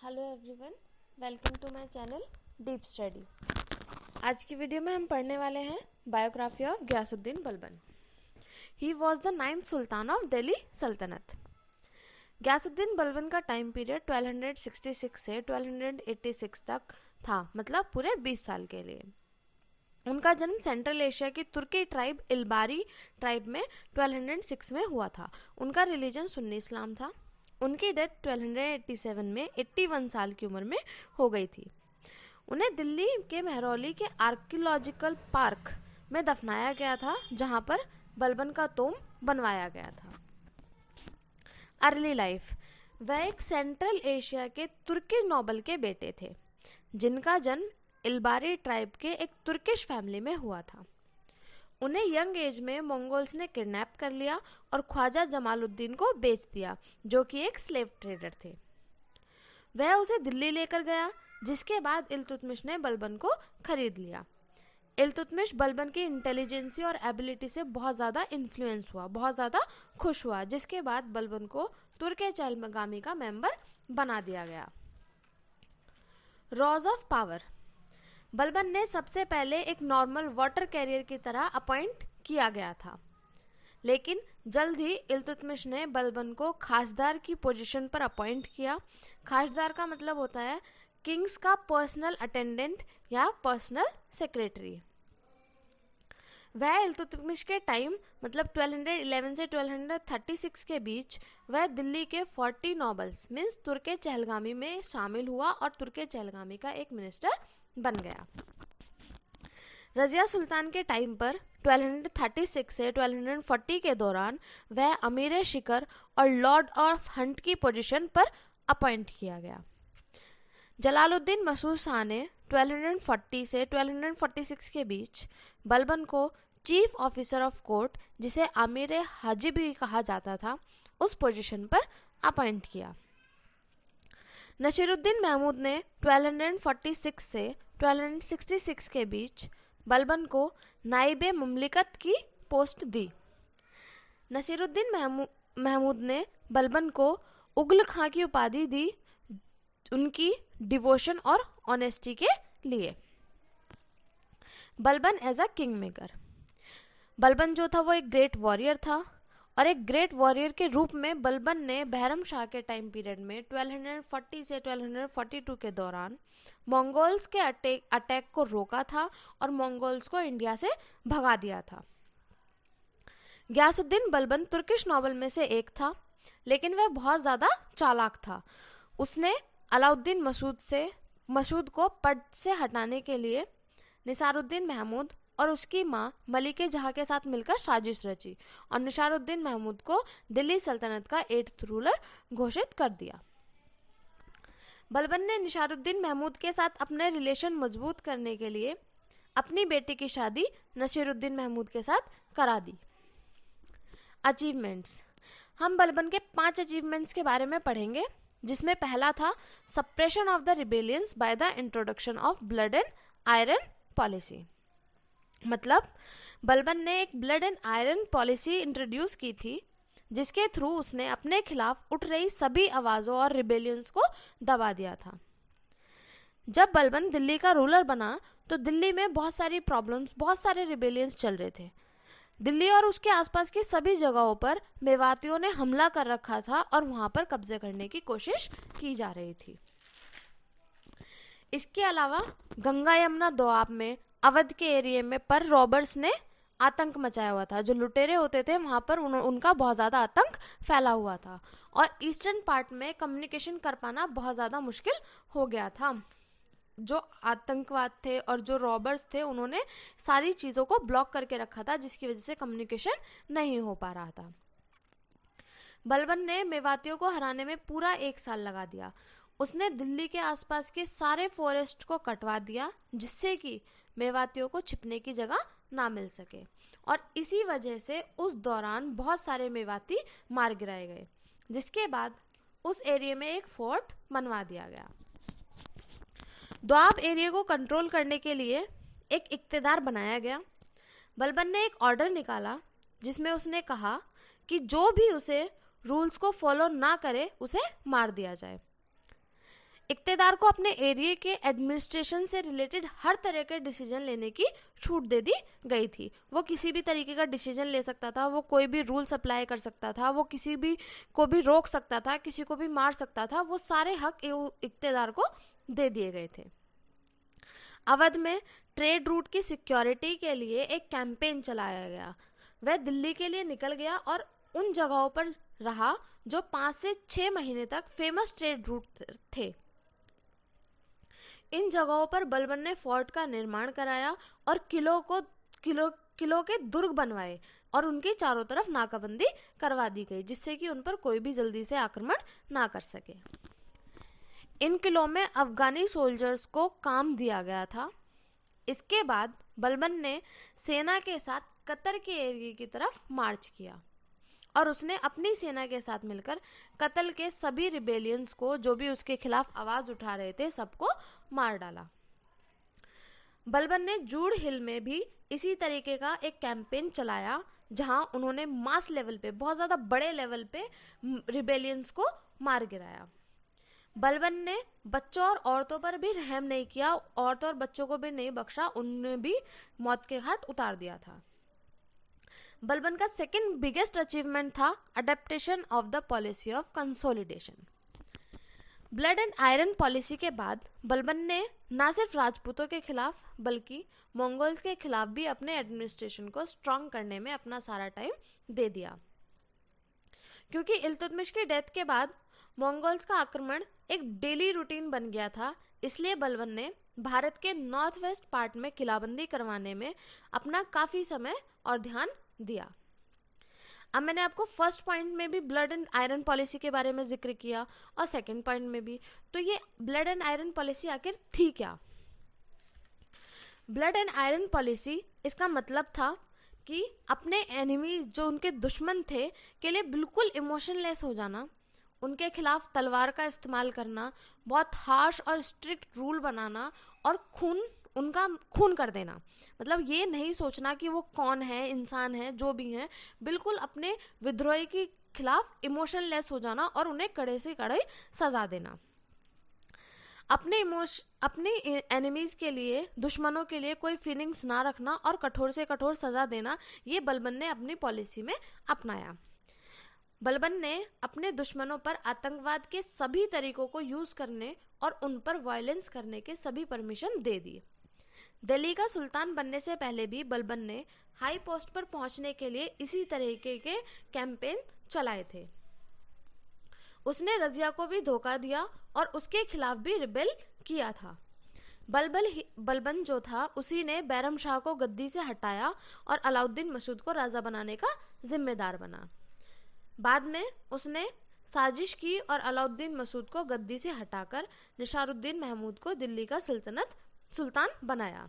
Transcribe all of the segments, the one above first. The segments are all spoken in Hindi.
Hello everyone, welcome to my channel deep study. आज की वीडियो में हम पढ़ने वाले हैं biography of Ghiyasuddin Balban. He was the 9th sultan of Delhi Sultanat. Ghiyasuddin Balban का टाइम पीरियड 1266 से 1286 तक था, मतलब पूरे 20 साल के लिए। उनका जन्म सेंट्रल एशिया की तुर्की ट्राइब इल्बारी ट्राइब में 1206 में हुआ था। उनका रिलीजन सुन्नी इस्लाम था। उनकी डेथ 1287 में 81 साल की उम्र में हो गई थी। उन्हें दिल्ली के मेहरौली के आर्कियोलॉजिकल पार्क में दफनाया गया था, जहां पर बलबन का तोम बनवाया गया था। Early life. वह एक सेंट्रल एशिया के तुर्की नोबल के बेटे थे, जिनका जन्म इल्बारी ट्राइब के एक तुर्किश फैमिली में हुआ था। उन्हें यंग एज में मंगोल्स ने किडनैप कर लिया और ख्वाजा जमालुद्दीन को बेच दिया, जो कि एक स्लेव ट्रेडर थे। वह उसे दिल्ली लेकर गया, जिसके बाद इल्तुतमिश ने बलबन को खरीद लिया। इल्तुतमिश बलबन की इंटेलिजेंसी और एबिलिटी से बहुत ज़्यादा इन्फ्लुएंस हुआ, बहुत ज़्यादा खुश हुआ, जिसके बाद बलबन को तुर्के चहलगामी का मेंबर बना दिया गया। रोज ऑफ पावर। बलबन ने सबसे पहले एक नॉर्मल वाटर कैरियर की तरह अपॉइंट किया गया था, लेकिन जल्द ही इल्तुतमिश ने बलबन को खासदार की पोजीशन पर अपॉइंट किया। खासदार का मतलब होता है किंग्स का पर्सनल अटेंडेंट या पर्सनल सेक्रेटरी। वह इल्तुतमिश के टाइम मतलब 1211 से 1236 के बीच वह दिल्ली के 40 नोबल्स मीन्स तुर्के चहलगामी में शामिल हुआ और तुर्के चहलगामी का एक मिनिस्टर बन गया। रजिया सुल्तान के टाइम पर 1236 से 1240 के दौरान वह अमीर शिकर और लॉर्ड ऑफ हंट की पोजीशन पर अपॉइंट किया गया। जलालुद्दीन मसूद शाह ने 1240 से 1246 के बीच बलबन को चीफ ऑफिसर ऑफ कोर्ट, जिसे अमीर हाजी भी कहा जाता था, उस पोजीशन पर अपॉइंट किया। नसीरुद्दीन महमूद ने 1246 से 1266 के बीच बलबन को नाइबे मुमलिकत की पोस्ट दी। नसीरुद्दीन महमूद ने बलबन को उगल खां की उपाधि दी, उनकी डिवोशन और ऑनेस्टी के लिए। Balban as a kingmaker. Balban जो था वो एक ग्रेट वॉरियर था, और एक ग्रेट वॉरियर के रूप में बलबन ने बहरम शाह के टाइम पीरियड में 1240 से 1242 के दौरान मंगोल्स के अटैक को रोका था और मंगोल्स को इंडिया से भगा दिया था। गयासुद्दीन बलबन तुर्किश नोबल में से एक था, लेकिन वह बहुत ज़्यादा चालाक था। उसने अलाउद्दीन मसूद को पद से हटाने के लिए निसारुद्दीन महमूद और उसकी माँ मलिके जहाँ के साथ मिलकर साजिश रची और निसारुद्दीन महमूद को दिल्ली सल्तनत का 8th रूलर घोषित कर दिया। बलबन ने निसारुद्दीन महमूद के साथ अपने रिलेशन मजबूत करने के लिए अपनी बेटी की शादी नसीरुद्दीन महमूद के साथ करा दी। अचीवमेंट्स। हम बलबन के 5 अचीवमेंट्स के बारे में पढ़ेंगे, जिसमें पहला था suppression of the rebellions by the introduction of blood and iron policy. मतलब बलबन ने एक blood and iron policy introduce की थी, जिसके थ्रू उसने अपने खिलाफ उठ रही सभी आवाज़ों और रिबेलियंस को दबा दिया था। जब बलबन दिल्ली का रूलर बना तो दिल्ली में बहुत सारी प्रॉब्लम्स, बहुत सारे रिबेलियंस चल रहे थे। दिल्ली और उसके आसपास की सभी जगहों पर मेवातियों ने हमला कर रखा था और वहाँ पर कब्जे करने की कोशिश की जा रही थी। इसके अलावा गंगा यमुना दोआब में अवध के एरिया में पर रॉबर्स ने आतंक मचाया हुआ था। जो लुटेरे होते थे वहाँ पर उनका बहुत ज़्यादा आतंक फैला हुआ था, और ईस्टर्न पार्ट में कम्युनिकेशन कर पाना बहुत ज़्यादा मुश्किल हो गया था। जो आतंकवाद थे और जो रॉबर्स थे, उन्होंने सारी चीज़ों को ब्लॉक करके रखा था, जिसकी वजह से कम्युनिकेशन नहीं हो पा रहा था। बलबन ने मेवातियों को हराने में पूरा 1 साल लगा दिया। उसने दिल्ली के आसपास के सारे फॉरेस्ट को कटवा दिया, जिससे कि मेवातियों को छिपने की जगह ना मिल सके, और इसी वजह से उस दौरान बहुत सारे मेवाती मार गिराए गए, जिसके बाद उस एरिया में एक फोर्ट बनवा दिया गया। दोआब एरिया को कंट्रोल करने के लिए एक इख्तियार बनाया गया। बलबन ने एक ऑर्डर निकाला, जिसमें उसने कहा कि जो भी उसे रूल्स को फॉलो ना करे उसे मार दिया जाए। इक्तेदार को अपने एरिया के एडमिनिस्ट्रेशन से रिलेटेड हर तरह के डिसीजन लेने की छूट दे दी गई थी। वो किसी भी तरीके का डिसीजन ले सकता था, वो कोई भी रूल्स अप्लाई कर सकता था, वो किसी भी को भी रोक सकता था, किसी को भी मार सकता था। वो सारे हक इक्तेदार को दे दिए गए थे। अवध में ट्रेड रूट की सिक्योरिटी के लिए एक कैंपेन चलाया गया। वह दिल्ली के लिए निकल गया और उन जगहों पर रहा जो 5 से 6 महीने तक फेमस ट्रेड रूट थे। इन जगहों पर बलबन ने फोर्ट का निर्माण कराया और किलों के दुर्ग बनवाए और उनकी चारों तरफ नाकाबंदी करवा दी गई, जिससे कि उन पर कोई भी जल्दी से आक्रमण ना कर सके। इन किलों में अफगानी सोल्जर्स को काम दिया गया था। इसके बाद बलबन ने सेना के साथ कतर के एरिया की तरफ मार्च किया और उसने अपनी सेना के साथ मिलकर कत्ल के सभी रिबेलियंस को, जो भी उसके खिलाफ आवाज उठा रहे थे, सबको मार डाला। बलबन ने जूड़ हिल में भी इसी तरीके का एक कैंपेन चलाया, जहां उन्होंने मास लेवल पे, बहुत ज्यादा बड़े लेवल पे रिबेलियंस को मार गिराया। बलबन ने बच्चों और औरतों पर भी रहम नहीं किया, औरतों और बच्चों को भी नहीं बख्शा, उन्हें भी मौत के घाट उतार दिया था। बलबन का सेकंड बिगेस्ट अचीवमेंट था adaptation of the policy of consolidation. Blood and iron policy के बाद बलबन ने न सिर्फ राजपूतों के खिलाफ बल्कि मंगोल्स के खिलाफ भी अपने एडमिनिस्ट्रेशन को स्ट्रांग करने में अपना सारा टाइम दे दिया। क्योंकि इल्तुतमिश की डेथ के बाद मंगोल्स का आक्रमण एक डेली रूटीन बन गया था, इसलिए बलबन ने भारत के नॉर्थ वेस्ट पार्ट में किलाबंदी करवाने में अपना काफी समय और ध्यान दिया। अब मैंने आपको फर्स्ट पॉइंट में भी ब्लड एंड आयरन पॉलिसी के बारे में जिक्र किया और सेकंड पॉइंट में भी। तो ये ब्लड एंड आयरन पॉलिसी आखिर थी क्या? ब्लड एंड आयरन पॉलिसी, इसका मतलब था कि अपने एनिमी, जो उनके दुश्मन थे, के लिए बिल्कुल इमोशनलेस हो जाना, उनके खिलाफ तलवार का इस्तेमाल करना, बहुत हार्श और स्ट्रिक्ट रूल बनाना और उनका खून कर देना। मतलब ये नहीं सोचना कि वो कौन है, इंसान है, जो भी है, बिल्कुल अपने विद्रोही के खिलाफ इमोशनलेस हो जाना और उन्हें कड़े से कड़े सजा देना। अपने एनिमीज के लिए, दुश्मनों के लिए कोई फीलिंग्स ना रखना और कठोर से कठोर सजा देना, ये बलबन ने अपनी पॉलिसी में अपनाया। बलबन ने अपने दुश्मनों पर आतंकवाद के सभी तरीकों को यूज करने और उन पर वायलेंस करने के सभी परमिशन दे दिए। दिल्ली का सुल्तान बनने से पहले भी बलबन ने हाई पोस्ट पर पहुंचने के लिए इसी तरीके के कैंपेन चलाए थे। उसने रजिया को भी धोखा दिया और उसके खिलाफ भी रिबेल किया था। बलबन जो था, उसी ने बैरम शाह को गद्दी से हटाया और अलाउद्दीन मसूद को राजा बनाने का जिम्मेदार बना। बाद में उसने साजिश की और अलाउद्दीन मसूद को गद्दी से हटाकर निसारुद्दीन महमूद को दिल्ली का सुल्तान बनाया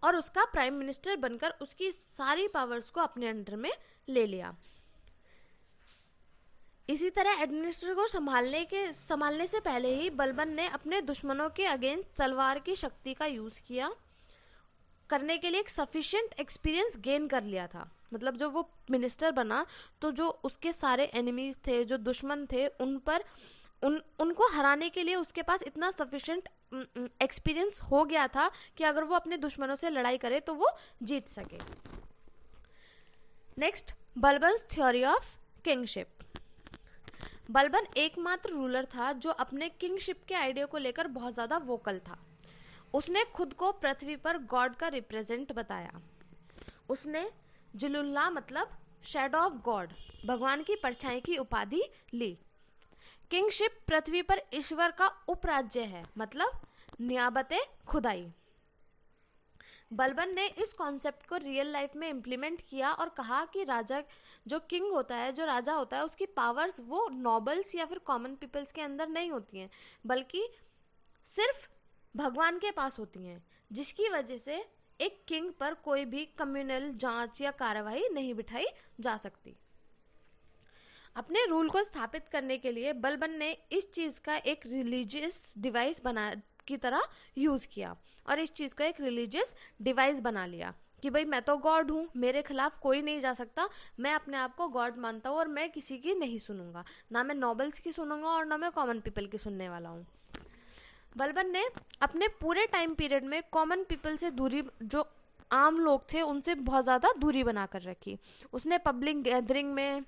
और उसका प्राइम मिनिस्टर बनकर उसकी सारी पावर्स को अपने अंडर में ले लिया। इसी तरह एडमिनिस्ट्रेटर को संभालने से पहले ही बलबन ने अपने दुश्मनों के अगेंस्ट तलवार की शक्ति का यूज करने के लिए एक सफिशिएंट एक्सपीरियंस गेन कर लिया था। मतलब जब वो मिनिस्टर बना तो जो उसके सारे एनिमीज थे, जो दुश्मन थे, उनको हराने के लिए उसके पास इतना सफिशिएंट एक्सपीरियंस हो गया था कि अगर वो अपने दुश्मनों से लड़ाई करे तो वो जीत सके। Next, Balban's theory of kingship. Balban एकमात्र रूलर था जो अपने किंगशिप के आइडिया को लेकर बहुत ज्यादा वोकल था। उसने खुद को पृथ्वी पर गॉड का रिप्रेजेंट बताया। उसने जिलुल्लाह मतलब शैडो ऑफ गॉड, भगवान की परछाई की उपाधि ली। किंगशिप पृथ्वी पर ईश्वर का उपराज्य है, मतलब नियाबते खुदाई। बलबन ने इस कॉन्सेप्ट को रियल लाइफ में इम्प्लीमेंट किया और कहा कि राजा, जो किंग होता है, जो राजा होता है, उसकी पावर्स वो नॉबल्स या फिर कॉमन पीपल्स के अंदर नहीं होती हैं, बल्कि सिर्फ भगवान के पास होती हैं, जिसकी वजह से एक किंग पर कोई भी कम्युनल जांच या कार्रवाई नहीं बिठाई जा सकती। अपने रूल को स्थापित करने के लिए बलबन ने इस चीज का एक रिलीजियस डिवाइस की तरह यूज किया और इस चीज को एक रिलीजियस डिवाइस बना लिया। कि भाई मैं तो गॉड हूँ, मेरे खिलाफ कोई नहीं जा सकता, मैं अपने आप को गॉड मानता हूँ और मैं किसी की नहीं सुनूंगा, ना मैं नोबल्स की सुनूंगा और ना मैं कॉमन पीपल की सुनने वाला हूँ। बलबन ने अपने पूरे टाइम पीरियड में कॉमन पीपल से दूरी, जो आम लोग थे उनसे बहुत ज़्यादा दूरी बना कर रखी। उसने पब्लिक गैदरिंग में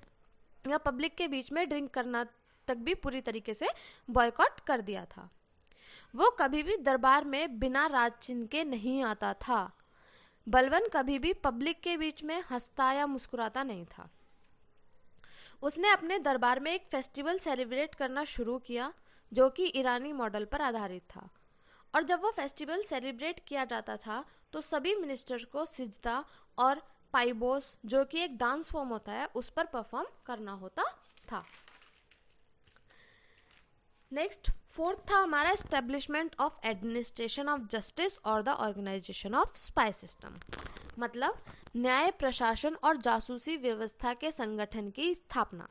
या पब्लिक के बीच में ड्रिंक करना तक भी पूरी तरीके से बॉयकॉट कर दिया था। वो कभी भी दरबार में बिना राज चिन्ह के नहीं आता था। बलबन कभी भी पब्लिक के बीच में हंसता या मुस्कुराता नहीं था। उसने अपने दरबार में एक फेस्टिवल सेलिब्रेट करना शुरू किया जो कि ईरानी मॉडल पर आधारित था, और जब वो फेस्टिवल सेलिब्रेट किया जाता था तो सभी मिनिस्टर्स को सिजदा और पाइबोस, जो कि एक डांस फॉर्म होता है, उस पर परफॉर्म करना होता था। नेक्स्ट, फोर्थ था हमारा establishment of administration of justice और the organisation of spy system, मतलब न्याय प्रशासन और जासूसी व्यवस्था के संगठन की स्थापना।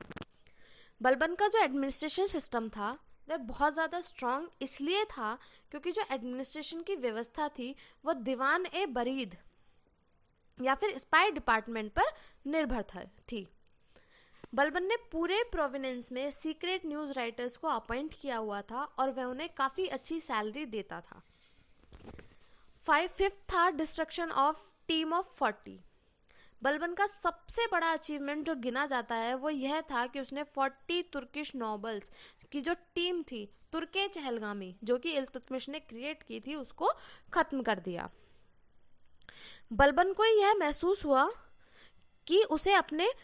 बलबन का जो एडमिनिस्ट्रेशन सिस्टम था वह बहुत ज़्यादा स्ट्रॉन्ग इसलिए था क्योंकि जो एडमिनिस्ट्रेशन की व्यवस्था थी वो दीवान ए बरीद या फिर स्पाई डिपार्टमेंट पर निर्भर थी। बलबन ने पूरे प्रोविनेंस में सीक्रेट न्यूज़ राइटर्स को अपॉइंट किया हुआ था और वह उन्हें काफ़ी अच्छी सैलरी देता था। फिफ्थ था destruction of team of 40। Balban का सबसे बड़ा अचीवमेंट जो गिना जाता है वो यह था कि उसने 40 तुर्किश नॉबल्स की जो टीम थी तुर्के चहलगामी, जो कि इल्तुतमिश ने क्रिएट की थी, उसको खत्म कर दिया। बलबन को यह महसूस हुआ कि उसे अपने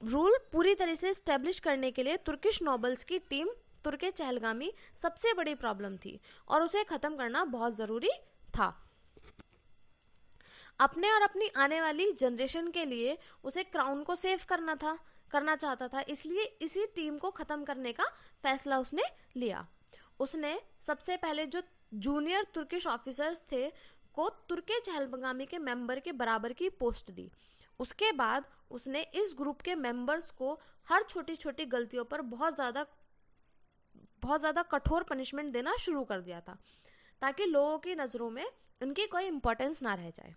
रूल पूरी तरह से स्टैब्लिश करने के लिए तुर्किश नॉबल्स की टीम तुर्के चहलगामी सबसे बड़ी प्रॉब्लम थी और उसे खत्म करना बहुत ज़रूरी था। अपने और अपनी आने वाली जनरेशन के लिए उसे क्राउन को सेव करना चाहता था, इसलिए इसी टीम को ख़त्म करने का फैसला उसने लिया। उसने सबसे पहले जो जूनियर तुर्किश ऑफिसर्स थे को तुर्के चहलगामी के मेंबर के बराबर की पोस्ट दी। उसके बाद उसने इस ग्रुप के मेंबर्स को हर छोटी छोटी गलतियों पर बहुत ज़्यादा कठोर पनिशमेंट देना शुरू कर दिया था ताकि लोगों की नज़रों में उनकी कोई इम्पोर्टेंस ना रह जाए।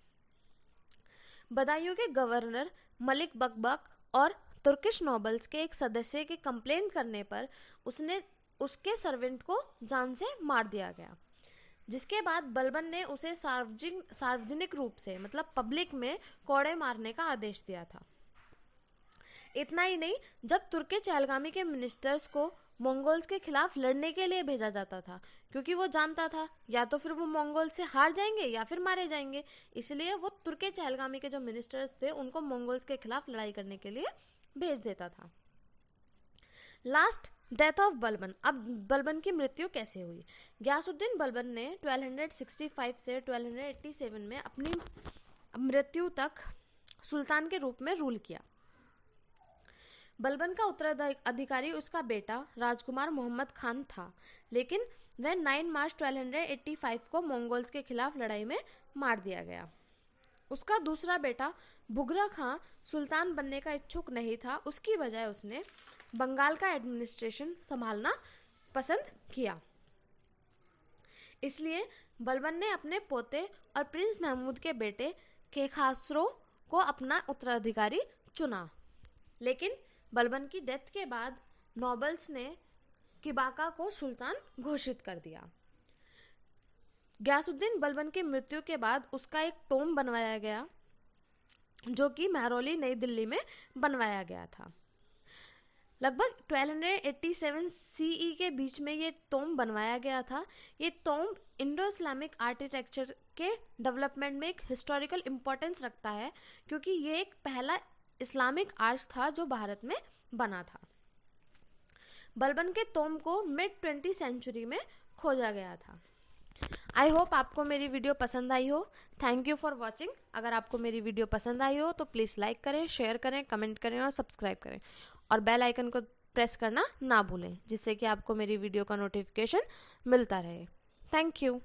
बदायूं के गवर्नर मलिक बकबक और तुर्किश नोबल्स के एक सदस्य के कंप्लेंट करने पर उसके सर्वेंट को जान से मार दिया गया, जिसके बाद बलबन ने उसे सार्वजनिक रूप से मतलब पब्लिक में कोड़े मारने का आदेश दिया था। इतना ही नहीं, जब तुर्के चहलगामी के मिनिस्टर्स को मंगोल्स के खिलाफ लड़ने के लिए भेजा जाता था, क्योंकि वो जानता था या तो फिर वो मंगोल से हार जाएंगे या फिर मारे जाएंगे, इसलिए वो तुर्के चहलगामी के जो मिनिस्टर्स थे उनको मंगोल्स के खिलाफ लड़ाई करने के लिए भेज देता था। Last, death of Balban. अब बलबन की मृत्यु कैसे हुई? गयासुद्दीन बलबन ने 1265 से 1287 में अपनी मृत्यु तक सुल्तान के रूप में रूल किया। बलबन का उत्तराधिकारी उसका बेटा राजकुमार मोहम्मद खान था, लेकिन वह 9 मार्च 1285 को मंगोल्स के खिलाफ लड़ाई में मार दिया गया। उसका दूसरा बेटा बुगरा खां सुल्तान बनने का इच्छुक नहीं था, उसकी बजाय उसने बंगाल का एडमिनिस्ट्रेशन संभालना पसंद किया। इसलिए बलबन ने अपने पोते और प्रिंस महमूद के बेटे केखासरो को अपना उत्तराधिकारी चुना, लेकिन बलबन की डेथ के बाद नोबल्स ने किबाका को सुल्तान घोषित कर दिया। गयासुद्दीन बलबन की मृत्यु के बाद उसका एक टोम बनवाया गया, जो कि महरौली नई दिल्ली में बनवाया गया था। लगभग 1287 सीई के बीच में ये टोम बनवाया गया था। ये टोम इंडो इस्लामिक आर्किटेक्चर के डेवलपमेंट में एक हिस्टोरिकल इम्पोर्टेंस रखता है, क्योंकि ये एक पहला इस्लामिक आर्च था जो भारत में बना था। बलबन के टोम को मिड 20th सेंचुरी में खोजा गया था। आई होप आपको मेरी वीडियो पसंद आई हो। Thank you for watching. अगर आपको मेरी वीडियो पसंद आई हो तो प्लीज़ लाइक करें, शेयर करें, कमेंट करें और सब्सक्राइब करें, और बेल आइकन को प्रेस करना ना भूलें, जिससे कि आपको मेरी वीडियो का नोटिफिकेशन मिलता रहे। Thank you.